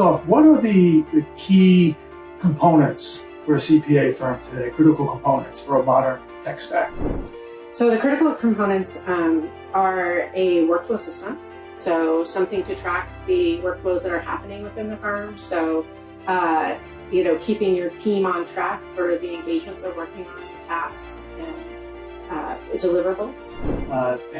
What are the key components for a CPA firm today, critical components for a modern tech stack? So the critical components are a workflow system. So something to track the workflows that are happening within the firm. So, keeping your team on track for the engagements they're working on, the tasks and deliverables.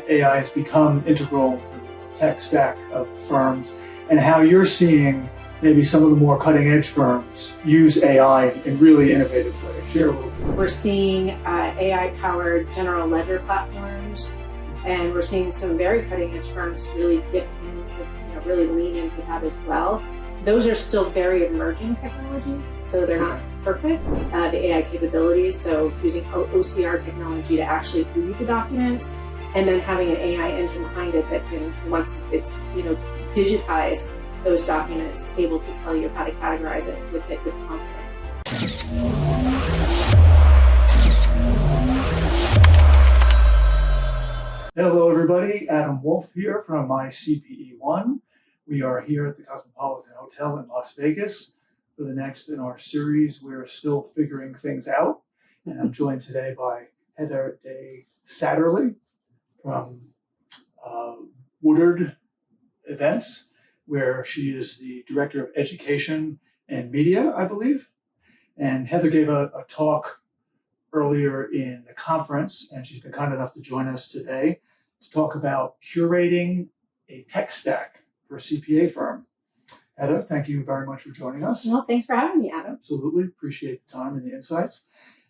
AI has become integral to the tech stack of firms, and how you're seeing maybe some of the more cutting edge firms use AI in really innovative ways. Share a little bit. We're seeing AI-powered general ledger platforms, and we're seeing some very cutting-edge firms really dip into, really lean into that as well. Those are still very emerging technologies, so they're not perfect. The AI capabilities, so using OCR technology to actually read the documents, and then having an AI engine behind it that can, once it's digitized those documents, able to tell you how to categorize it with confidence. Hello, everybody. Adam Wolf here from MYCPE ONE. We are here at the Cosmopolitan Hotel in Las Vegas for the next in our series. We're still figuring things out. And I'm joined today by Heather Day Satterley from Woodard events, where she is the Director of Education and Media, I believe. And Heather gave a talk earlier in the conference, and she's been kind enough to join us today to talk about curating a tech stack for a CPA firm. Heather, thank you very much for joining us. Well, thanks for having me, Adam. Absolutely. Appreciate the time and the insights.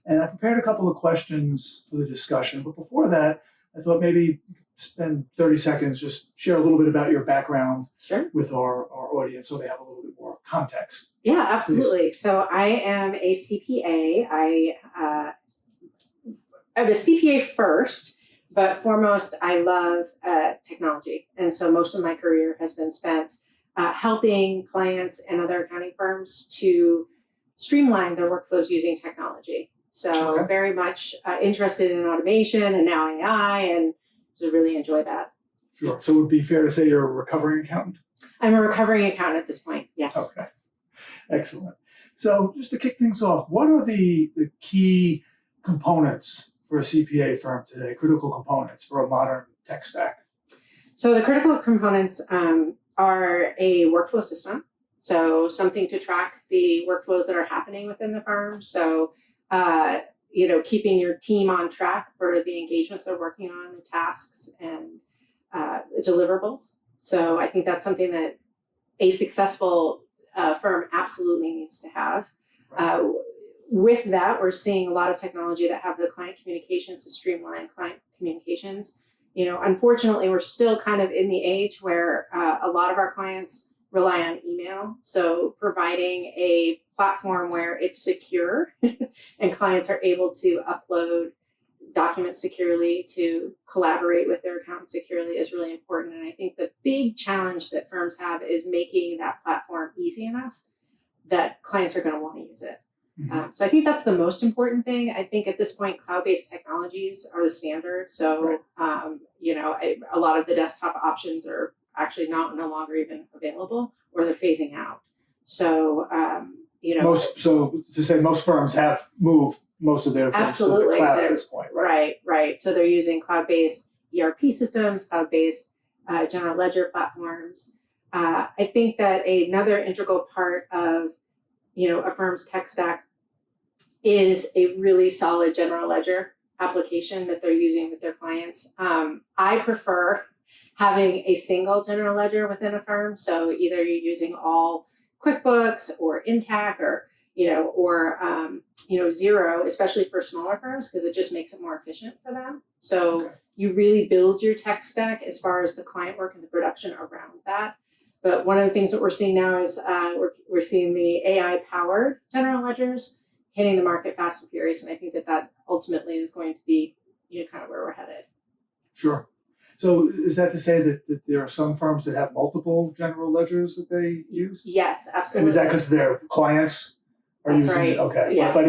And I prepared a couple of questions for the discussion, but before that, I thought maybe spend 30 seconds, just share a little bit about your background with our audience so they have a little bit more context. Yeah, absolutely. Please. So I am a CPA. I'm a CPA first, but foremost, I love technology. And so most of my career has been spent helping clients and other accounting firms to streamline their workflows using technology. So very much interested in automation and now AI, and just really enjoy that. Sure. So it would be fair to say you're a recovering accountant? I'm a recovering accountant at this point, yes. Okay. Excellent. So just to kick things off, what are the key components for a CPA firm today, critical components for a modern tech stack? So the critical components are a workflow system. So something to track the workflows that are happening within the firm. So, keeping your team on track for the engagements they're working on, the tasks and deliverables. So I think that's something that a successful firm absolutely needs to have. Right. With that, we're seeing a lot of technology that have the client communications to streamline client communications. Unfortunately, we're still kind of in the age where a lot of our clients rely on email. So providing a platform where it's secure and clients are able to upload documents securely, to collaborate with their accountants securely is really important. And I think the big challenge that firms have is making that platform easy enough that clients are going to want to use it. Mm-hmm. So I think that's the most important thing. I think at this point, cloud-based technologies are the standard. So, a lot of the desktop options are actually no longer even available, or they're phasing out. So, most firms have moved most of their firms to the cloud at this point, right? Right. So they're using cloud-based ERP systems, cloud-based general ledger platforms. I think that another integral part of, a firm's tech stack is a really solid general ledger application that they're using with their clients. I prefer having a single general ledger within a firm. So either you're using all QuickBooks or Intac or Xero, especially for smaller firms, because it just makes it more efficient for them. So you really build your tech stack as far as the client work and the production around that. But one of the things that we're seeing now is we're seeing the AI-powered general ledgers hitting the market fast and furious, and I think that ultimately is going to be kind of where we're headed. Sure. So is that to say that there are some firms that have multiple general ledgers that they use? Yes, absolutely. And is that because their clients are using it? Okay. Yeah. But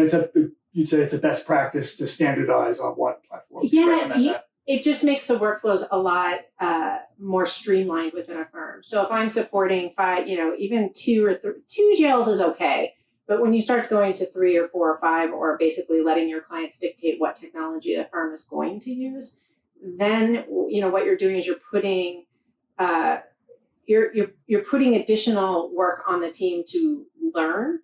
you'd say it's a best practice to standardize on one platform. Yeah, it just makes the workflows a lot more streamlined within a firm. So if I'm supporting 5, even 2 or 3, 2 jails is okay. But when you start going to 3 or 4 or 5, or basically letting your clients dictate what technology the firm is going to use, then what you're doing is you're putting you're putting additional work on the team to learn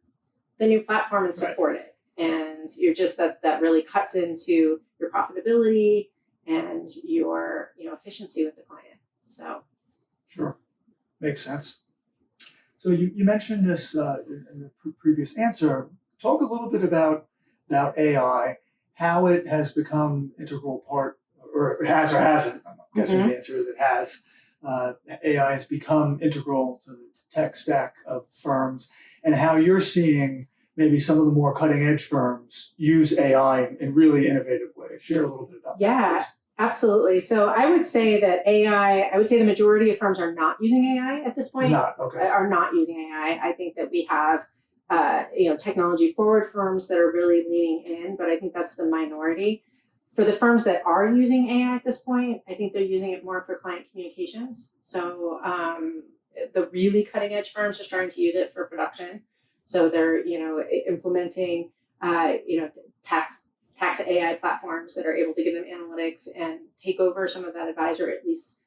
the new platform and support it. And you're just that really cuts into your profitability and your efficiency with the client. So Sure, makes sense. So you mentioned this in the previous answer. Talk a little bit about AI, how it has become integral part, or has or hasn't. I'm guessing the answer is it has. AI has become integral to the tech stack of firms, and how you're seeing maybe some of the more cutting edge firms use AI in really innovative ways. Share a little bit about that. Yeah, absolutely. So I would say that I would say the majority of firms are not using AI at this point. Are not using AI. I think that we have, technology forward firms that are really leaning in, but I think that's the minority. For the firms that are using AI at this point, I think they're using it more for client communications. So the really cutting edge firms are starting to use it for production. So they're, implementing, tax AI platforms that are able to give them analytics and take over some of that advisor, at least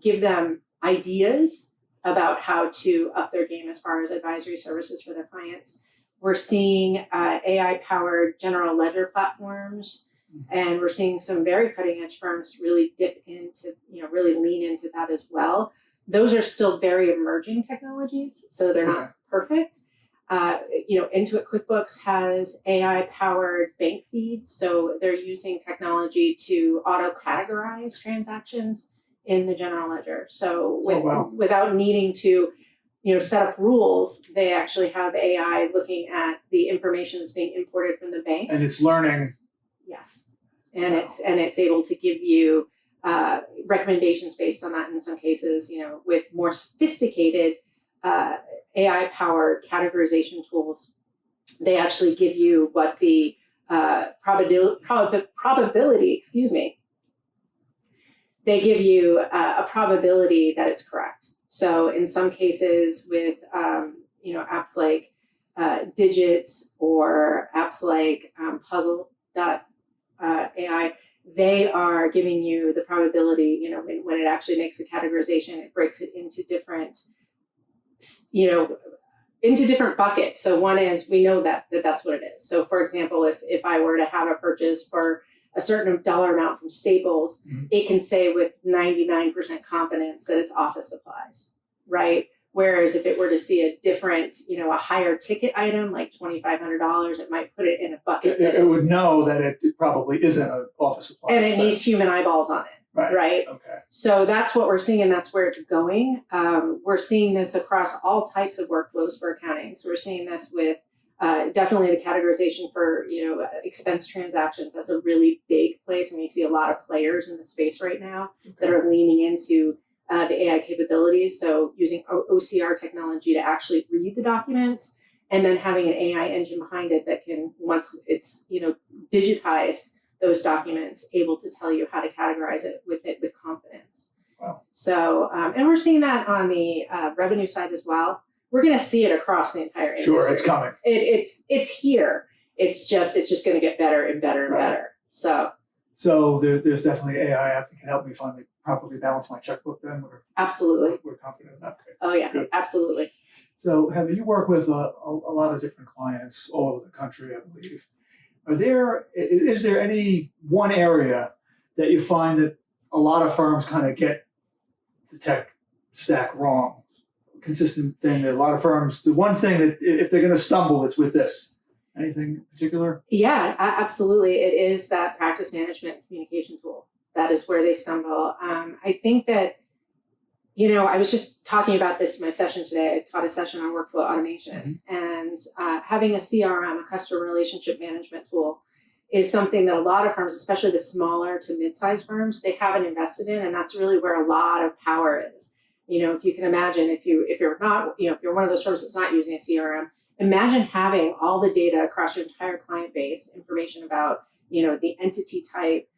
give them ideas about how to up their game as far as advisory services for their clients. We're seeing AI-powered general ledger platforms, and we're seeing some very cutting-edge firms really dip into, really lean into that as well. Those are still very emerging technologies, so they're not perfect. Intuit QuickBooks has AI-powered bank feeds, so they're using technology to auto-categorize transactions in the general ledger. So without needing to, set up rules, they actually have AI looking at the information that's being imported from the banks. And it's learning. Yes, and it's able to give you recommendations based on that. In some cases, with more sophisticated AI-powered categorization tools, they actually give you what the probability. Excuse me. They give you a probability that it's correct. So in some cases, with apps like Digits or apps like Puzzle.ai, they are giving you the probability. When it actually makes the categorization, it breaks it into different buckets. So one is, we know that's what it is. So for example, if I were to have a purchase for a certain dollar amount from Staples, it can say with 99% confidence that it's office supplies, right? Whereas if it were to see a different, a higher ticket item like $2,500, it might put it in a bucket. It would know that it probably isn't an office supply. And it needs human eyeballs on it. Right. Okay. So that's what we're seeing, and that's where it's going. We're seeing this across all types of workflows for accounting. So we're seeing this with definitely the categorization for expense transactions. That's a really big place, and we see a lot of players in the space right now that are leaning into the AI capabilities. So using OCR technology to actually read the documents, and then having an AI engine behind it that can, once it's digitized those documents, able to tell you how to categorize it with confidence. Wow. So, and we're seeing that on the revenue side as well. We're going to see it across the entire industry. Sure, it's coming. It's here. It's just going to get better and better and better. So there's definitely AI app that can help me finally properly balance my checkbook. Then absolutely, we're confident in that. Okay. Oh yeah, good. Absolutely. So Heather, you work with a lot of different clients all over the country, I believe. Is there any one area that you find that a lot of firms kind of get the tech stack wrong? Consistent thing that a lot of firms, the one thing that if they're going to stumble, it's with this. Anything in particular? Yeah, absolutely. It is that practice management communication tool. That is where they stumble. I think that, I was just talking about this in my session today. I taught a session on workflow automation, and having a CRM, a customer relationship management tool, is something that a lot of firms, especially the smaller to mid-sized firms, they haven't invested in, and that's really where a lot of power is. If you can imagine, if you're not, if you're one of those firms that's not using a CRM, imagine having all the data across your entire client base, information about, the entity type,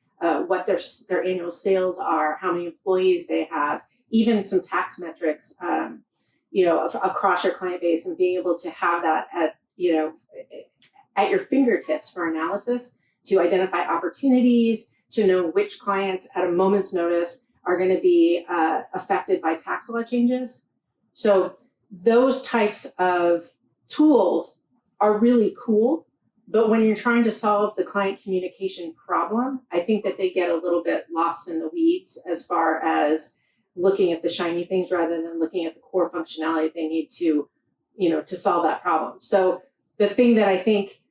what their annual sales are, how many employees they have, even some tax metrics, across your client base, and being able to have that at your fingertips for analysis to identify opportunities, to know which clients at a moment's notice are going to be affected by tax law changes. So those types of tools are really cool. But when you're trying to solve the client communication problem, I think that they get a little bit lost in the weeds as far as looking at the shiny things rather than looking at the core functionality they need to solve that problem. So the thing that I think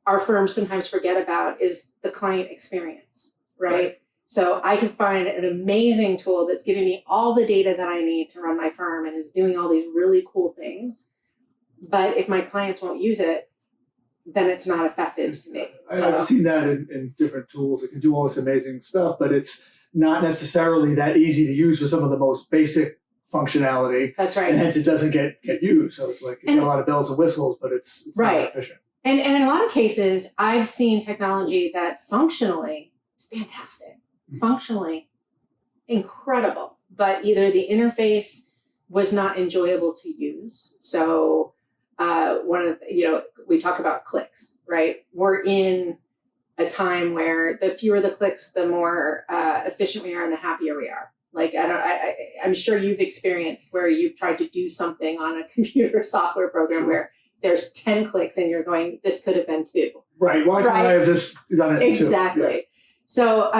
our firms sometimes forget about is the client experience, right? So I can find an amazing tool that's giving me all the data that I need to run my firm and is doing all these really cool things. But if my clients won't use it, then it's not effective to me. So, I've seen that in different tools. It can do all this amazing stuff, but it's not necessarily that easy to use for some of the most basic functionality. that's right. And hence it doesn't get used. So it's like it's got a lot of bells and whistles, but it's not efficient. And in a lot of cases, I've seen technology that functionally is fantastic, functionally incredible, but either the interface was not enjoyable to use. So we talk about clicks, right? We're in a time where the fewer the clicks, the more efficient we are and the happier we are. Like, I'm sure you've experienced where you've tried to do something on a computer software program where there's 10 clicks and you're going, this could have been 2. Right. Why can't I have just done it? Exactly. Yes. So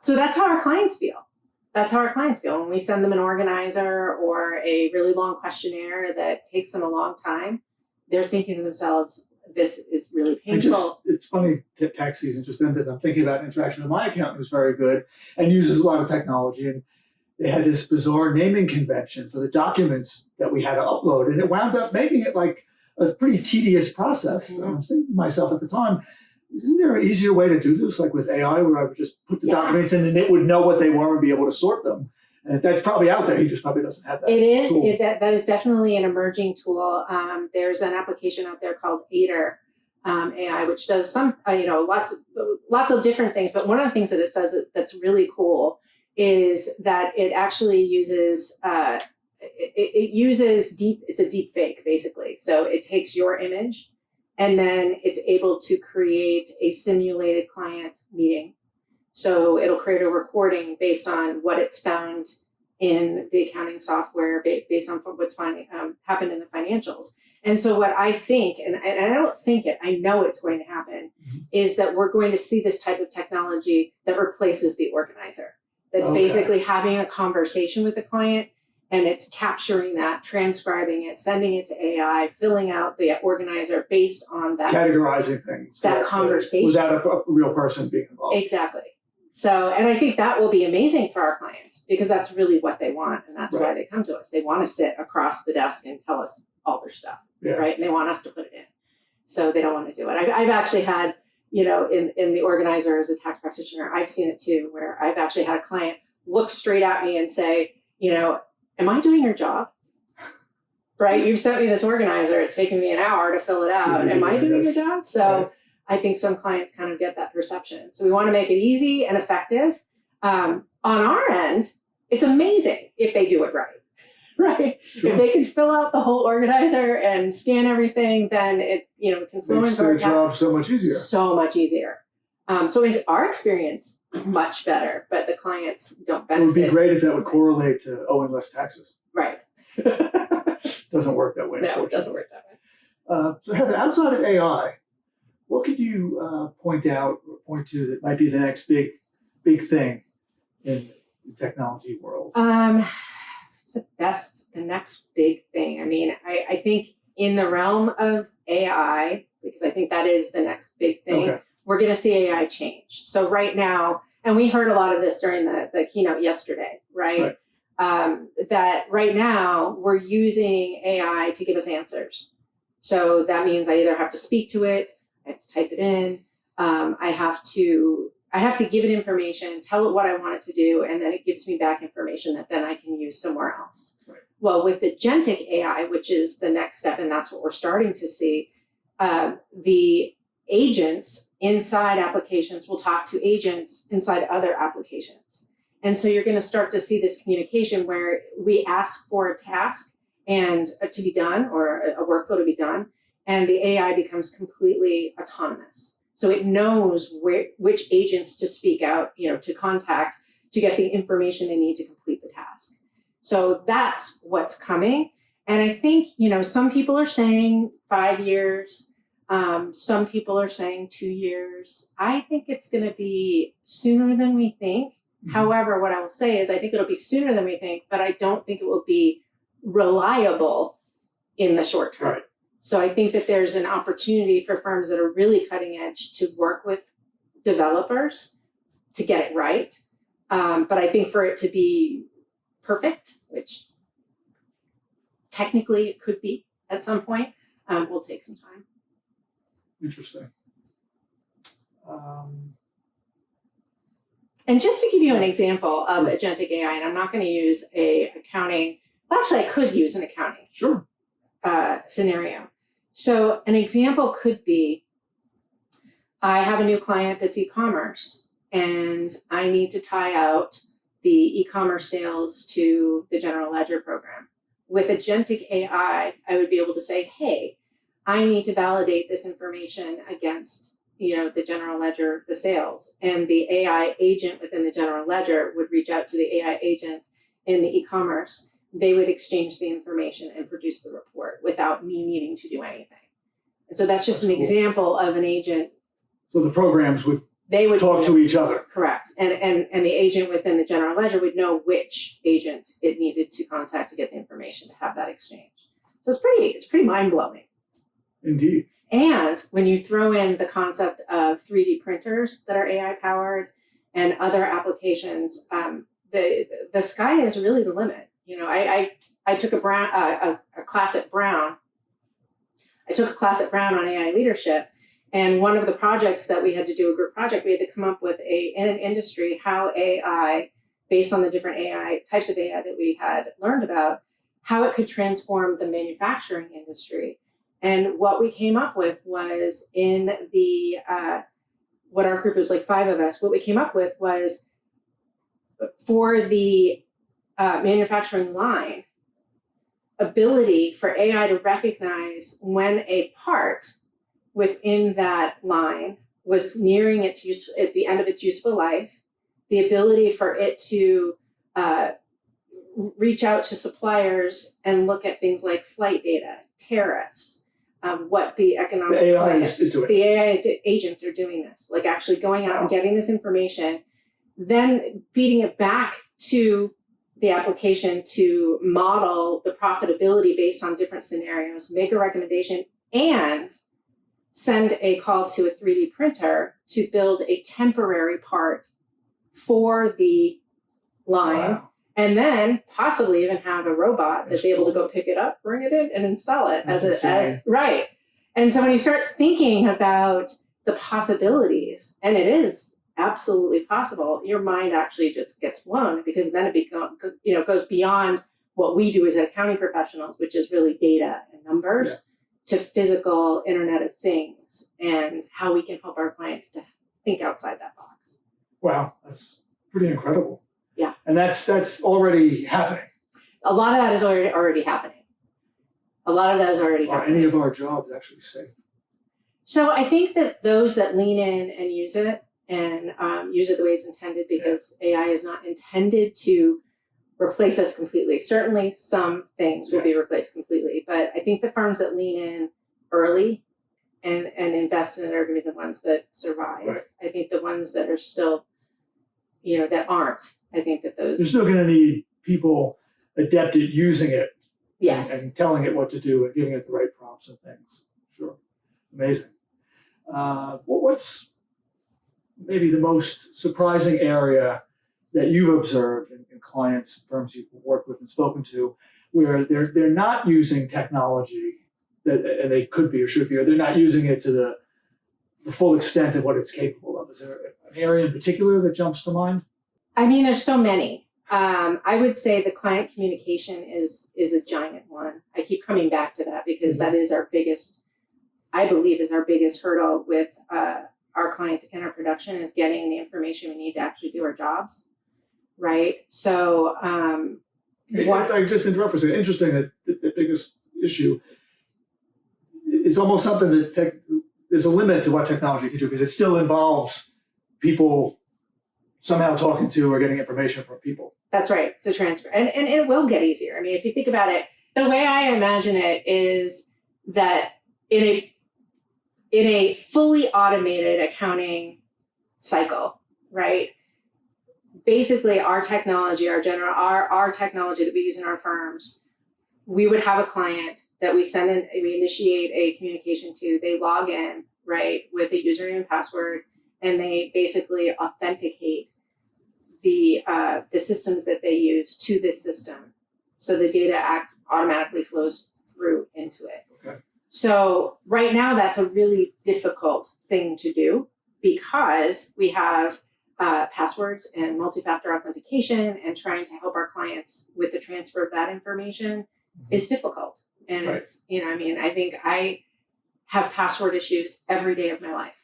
that's how our clients feel. That's how our clients feel when we send them an organizer or a really long questionnaire that takes them a long time. They're thinking to themselves, this is really painful. It's funny, tax season just ended. I'm thinking about interaction with my accountant, who's very good and uses a lot of technology. And they had this bizarre naming convention for the documents that we had to upload. And it wound up making it like a pretty tedious process. Mm-hmm. I was thinking to myself at the time, isn't there an easier way to do this, like with AI, where I would just put the documents in and it would know what they were and be able to sort them? And that's probably out there. He just probably doesn't have that. It is. Tool. That is definitely an emerging tool. There's an application out there called Aider AI, which does some, lots of different things. But one of the things that it does that's really cool is that it actually uses it's a deep fake basically. So it takes your image and then it's able to create a simulated client meeting. So it'll create a recording based on what it's found in the accounting software, based on what's happened in the financials. And so what I think, and I don't think it, I know it's going to happen, is that we're going to see this type of technology that replaces the organizer. That's basically having a conversation with the client, and it's capturing that, transcribing it, sending it to AI, filling out the organizer based on that. Categorizing things. That conversation. Without a real person being involved. Exactly. So, and I think that will be amazing for our clients because that's really what they want. And that's why they come to us. They want to sit across the desk and tell us all their stuff, right? And they want us to put it in. So they don't want to do it. I've actually had, in the organizer as a tax practitioner, I've seen it too, where I've actually had a client look straight at me and say, am I doing your job? Right? You've sent me this organizer. It's taken me an hour to fill it out. Am I doing your job? So I think some clients kind of get that perception. So we want to make it easy and effective. On our end, it's amazing if they do it right? Sure. If they can fill out the whole organizer and scan everything, then it can flow into our job so much easier. So much easier. So it makes our experience much better, but the clients don't benefit. It would be great if that would correlate to owing less taxes. Right. Doesn't work that way. No, it doesn't work that way. So Heather, outside of AI, what could you point to that might be the next big thing in the technology world? It's the next big thing. I mean, I think in the realm of AI, because I think that is the next big thing, we're going to see AI change. So right now, and we heard a lot of this during the keynote yesterday, right? That right now we're using AI to give us answers. So that means I either have to speak to it, I have to type it in, I have to give it information, tell it what I want it to do, and then it gives me back information that then I can use somewhere else. Right. Well, with the agentic AI, which is the next step, and that's what we're starting to see, the agents inside applications will talk to agents inside other applications. And so you're going to start to see this communication where we ask for a task and to be done, or a workflow to be done, and the AI becomes completely autonomous. So it knows which agents to speak out, to contact to get the information they need to complete the task. So that's what's coming. And I think, some people are saying 5 years. Some people are saying 2 years. I think it's going to be sooner than we think. Mm-hmm. However, what I will say is I think it'll be sooner than we think, but I don't think it will be reliable in the short term. Right. So I think that there's an opportunity for firms that are really cutting edge to work with developers to get it right. But I think for it to be perfect, which technically it could be at some point, will take some time. Interesting. And just to give you an example of agentic AI, and I'm not going to use actually I could use an accounting Sure. Scenario. So an example could be, I have a new client that's e-commerce, and I need to tie out the e-commerce sales to the general ledger program. With agentic AI, I would be able to say, hey, I need to validate this information against, the general ledger, the sales. And the AI agent within the general ledger would reach out to the AI agent in the e-commerce. They would exchange the information and produce the report without me needing to do anything. And so that's just an example of an agent. So the programs would talk to each other. Correct. And the agent within the general ledger would know which agent it needed to contact to get the information to have that exchange. So it's pretty mind-blowing. Indeed. And when you throw in the concept of 3D printers that are AI powered and other applications, the sky is really the limit. I took a class at Brown. I took a class at Brown on AI leadership, and one of the projects that we had to do, a group project, we had to come up with in an industry how AI, based on the different AI types of AI that we had learned about, how it could transform the manufacturing industry. And what we came up with was in the what our group was like 5 of us. What we came up with was for the manufacturing line, ability for AI to recognize when a part within that line was nearing its use at the end of its useful life, the ability for it to reach out to suppliers and look at things like flight data, tariffs, what the economic AI is doing. The AI agents are doing this, like actually going out and getting this information, then feeding it back to the application to model the profitability based on different scenarios, make a recommendation, and send a call to a 3D printer to build a temporary part for the line. Wow. And then possibly even have a robot that's able to go pick it up, bring it in, and install it as right. And so when you start thinking about the possibilities, and it is absolutely possible, your mind actually just gets blown, because then it goes beyond what we do as accounting professionals, which is really data and numbers, to physical Internet of Things and how we can help our clients to think outside that box. Wow, that's pretty incredible. Yeah. And that's already happening. A lot of that is already happening. Are any of our jobs actually safe? So I think that those that lean in and use it and use it the way it's intended, because AI is not intended to replace us completely. Certainly some things will be replaced completely, but I think the firms that lean in early and invest in it are going to be the ones that survive. Right. I think the ones that are still, that aren't, I think that those... You're still going to need people adept at using it. Yes. And telling it what to do and giving it the right prompts and things. Sure. Amazing. What's maybe the most surprising area that you've observed in clients, firms you've worked with and spoken to, where they're not using technology and they could be or should be, or they're not using it to the full extent of what it's capable of? Is there an area in particular that jumps to mind? I mean, there's so many. I would say the client communication is a giant one. I keep coming back to that because that is our biggest I believe is our biggest hurdle with our clients and our production is getting the information we need to actually do our jobs, right? So If I just interrupt for a second, interesting that the biggest issue is almost something that there's a limit to what technology can do because it still involves people somehow talking to or getting information from people. That's right. It's a transfer. And it will get easier. I mean, if you think about it, the way I imagine it is that in a fully automated accounting cycle, right? Basically our technology, our technology that we use in our firms, we would have a client that we send in, we initiate a communication to, they log in, right, with a username and password, and they basically authenticate the systems that they use to this system. So the data automatically flows through into it. Okay. So right now that's a really difficult thing to do because we have passwords and multi-factor authentication, and trying to help our clients with the transfer of that information is difficult. And Right. it's, I mean, I think I have password issues every day of my life.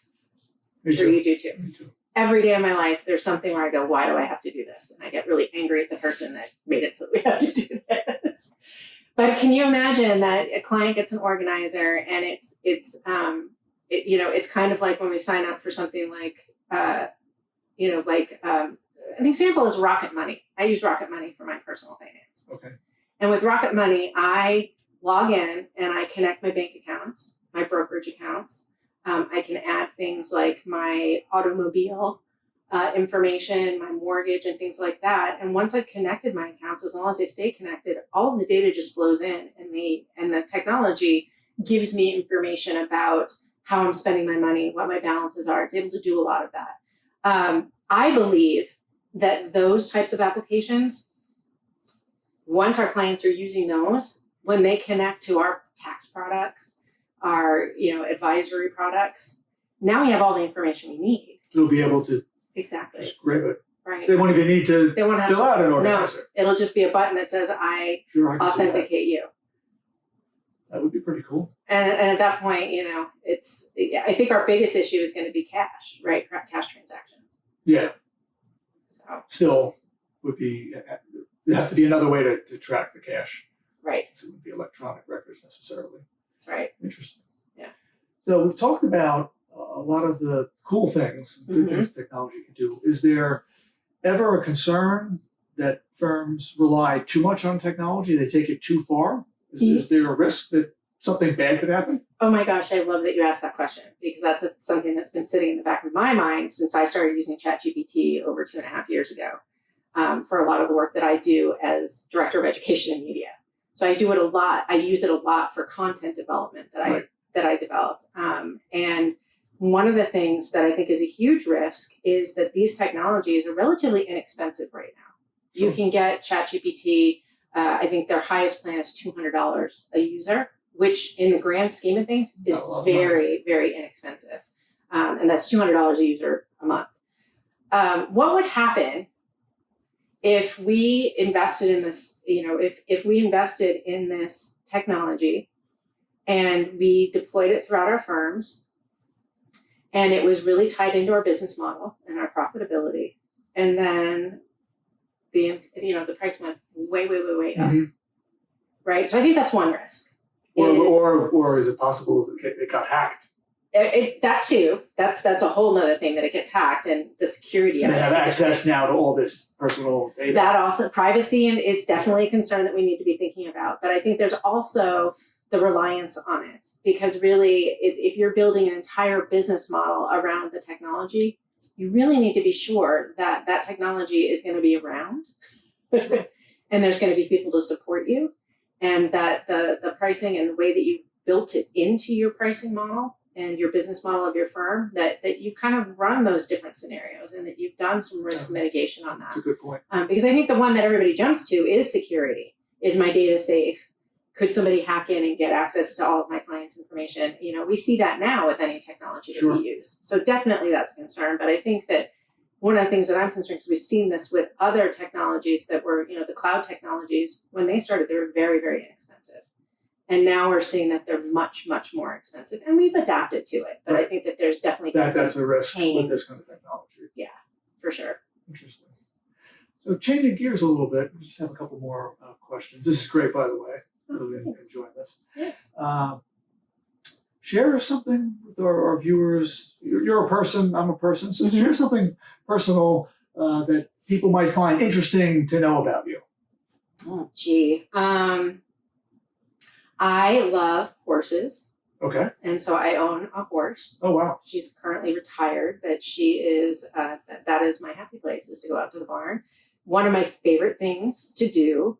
I'm sure you do too. Me too. Every day of my life, there's something where I go, why do I have to do this? And I get really angry at the person that made it so we have to do this. But can you imagine that a client gets an organizer and it's kind of like when we sign up for something like, an example is Rocket Money. I use Rocket Money for my personal finance. Okay. And with Rocket Money, I log in and I connect my bank accounts, my brokerage accounts. I can add things like my automobile information, my mortgage, and things like that. And once I've connected my accounts, as long as they stay connected, all of the data just flows in, and the technology gives me information about how I'm spending my money, what my balances are. It's able to do a lot of that. I believe that those types of applications, once our clients are using those, when they connect to our tax products, our advisory products, now we have all the information we need. They'll be able to Exactly. just grab it. Right. They won't even need to They won't have fill out an organizer. No, it'll just be a button that says I Sure, I can see that. authenticate you. That would be pretty cool. And at that point, I think our biggest issue is going to be cash, right? Cash transactions. Yeah. So, Still would be, there has to be another way to track the cash. right. So it wouldn't be electronic records necessarily. That's right. Interesting. Yeah. So we've talked about a lot of the cool things, good things technology can do. Is there ever a concern that firms rely too much on technology? They take it too far? Is there a risk that something bad could happen? Oh my gosh, I love that you asked that question, because that's something that's been sitting in the back of my mind since I started using ChatGPT over 2.5 years ago for a lot of the work that I do as Director of Education and Media. So I do it a lot. I use it a lot for content development that I develop. And one of the things that I think is a huge risk is that these technologies are relatively inexpensive right now. You can get ChatGPT. I think their highest plan is $200 a user, which in the grand scheme of things is very, very inexpensive. And that's $200 a user a month. What would happen if we invested in this, if we invested in this technology and we deployed it throughout our firms, and it was really tied into our business model and our profitability, and then the price went way up, right? So I think that's one risk. Or is it possible that it got hacked? That too. That's a whole nother thing, that it gets hacked, and the security of it. They have access now to all this personal data. That also, privacy is definitely a concern that we need to be thinking about. But I think there's also the reliance on it, because really, if you're building an entire business model around the technology, you really need to be sure that that technology is going to be around and there's going to be people to support you, and that the pricing and the way that you built it into your pricing model and your business model of your firm, that you kind of run those different scenarios, and that you've done some risk mitigation on that. That's a good point. Because I think the one that everybody jumps to is security. Is my data safe? Could somebody hack in and get access to all of my clients' information? We see that now with any technology that we use. So definitely that's a concern. But I think that one of the things that I'm concerned, because we've seen this with other technologies that were, the cloud technologies, when they started, they were very, very inexpensive. And now we're seeing that they're much, much more expensive, and we've adapted to it. But I think that there's definitely That's a risk with this kind of technology. Yeah, for sure. Interesting. So changing gears a little bit, we just have a couple more questions. This is great, by the way. Really enjoying this. Yeah. Share something with our viewers. You're a person, I'm a person, so share something personal that people might find interesting to know about you. Oh, gee. I love horses. Okay. And so I own a horse. Oh, wow. She's currently retired, but she is, that is my happy place, is to go out to the barn. One of my favorite things to do,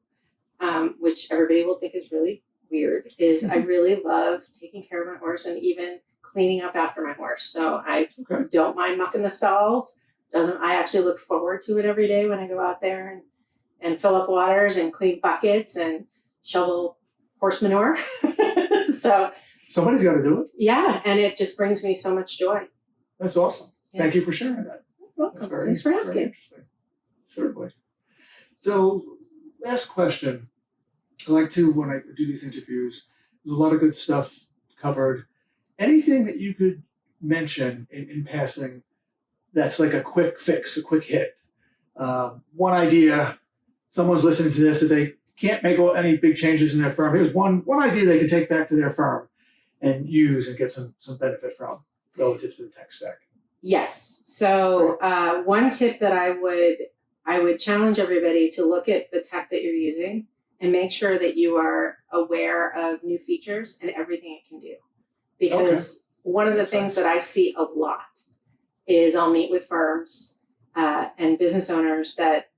which everybody will think is really weird, is I really love taking care of my horse and even cleaning up after my horse. So I don't mind mucking the stalls. I actually look forward to it every day when I go out there and fill up waters and clean buckets and shovel horse manure. So somebody's got to do it. Yeah, and it just brings me so much joy. That's awesome. Yeah. Thank you for sharing that. You're welcome. Thanks for asking. Very interesting. Certainly. So, last question. I like to, when I do these interviews, there's a lot of good stuff covered. Anything that you could mention in passing that's like a quick fix, a quick hit? One idea, someone's listening to this, if they can't make any big changes in their firm, here's one idea they can take back to their firm and use and get some benefit from relative to the tech stack. Yes. So one tip that I would challenge everybody to look at the tech that you're using and make sure that you are aware of new features and everything it can do. Because one of the things that I see a lot is I'll meet with firms and business owners that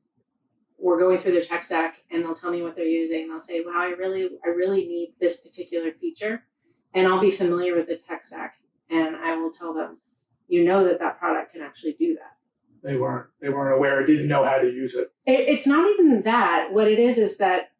we're going through their tech stack and they'll tell me what they're using. They'll say, wow, I really need this particular feature. And I'll be familiar with the tech stack and I will tell them, you know that product can actually do that. They weren't aware, didn't know how to use it. It's not even that. What it is that,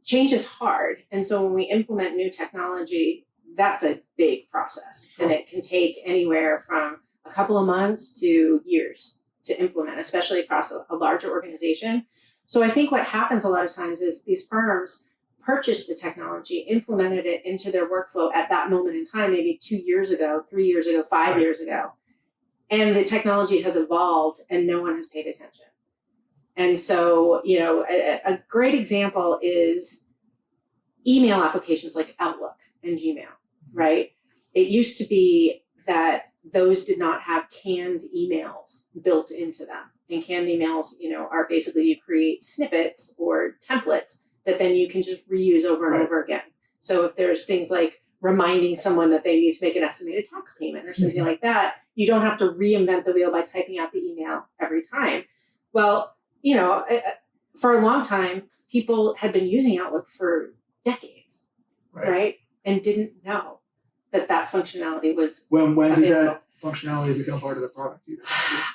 change is hard. And so when we implement new technology, that's a big process. Sure. And it can take anywhere from a couple of months to years to implement, especially across a larger organization. So I think what happens a lot of times is these firms purchased the technology, implemented it into their workflow at that moment in time, maybe 2 years ago, 3 years ago, 5 years ago. And the technology has evolved and no one has paid attention. And so, a great example is email applications like Outlook and Gmail, right? It used to be that those did not have canned emails built into them. And canned emails, are basically you create snippets or templates that then you can just reuse over and over again. So if there's things like reminding someone that they need to make an estimated tax payment or something like that, you don't have to reinvent the wheel by typing out the email every time. Well, for a long time, people had been using Outlook for decades, right? And didn't know that functionality was When available. did that functionality become part of the product?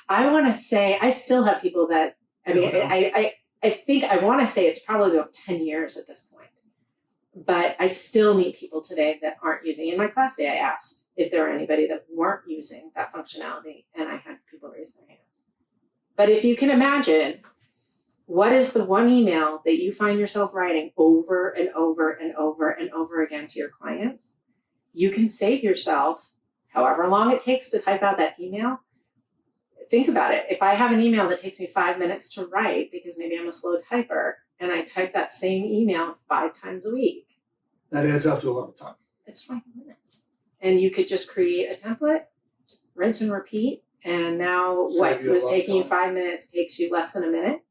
I want to say, I still have people that, I think I want to say it's probably about 10 years at this point. But I still meet people today that aren't using. In my class day, I asked if there were anybody that weren't using that functionality, and I had people raise their hands. But if you can imagine, what is the one email that you find yourself writing over and over and over and over again to your clients? You can save yourself however long it takes to type out that email. Think about it. If I have an email that takes me 5 minutes to write because maybe I'm a slow typer, and I type that same email 5 times a week, that adds up to a lot of time. It's 5 minutes. And you could just create a template, rinse and repeat, and now what was taking you 5 minutes takes you less than a minute.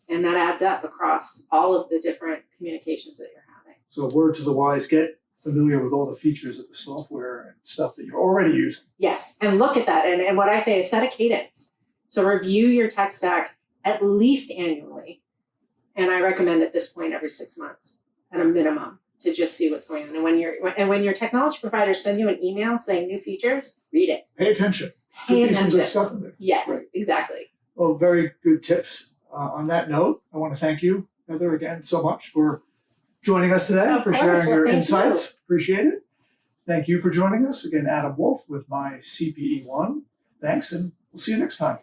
And that adds up across all of the different communications that you're having. So word to the wise, get familiar with all the features of the software and stuff that you're already using. Yes, and look at that. And what I say is set a cadence. So review your tech stack at least annually. And I recommend at this point every 6 months at a minimum to just see what's going on. And when your technology providers send you an email saying new features, read it. Pay attention. Pay Some attention. good stuff in there. Yes, Right. exactly. Well, very good tips. On that note, I want to thank you, Heather, again so much for joining us today, Of for course. sharing Well, your thank insights. Appreciate it. Thank you for joining us. Again, Adam Wolf with my CPE ONE. Thanks, and we'll see you next time.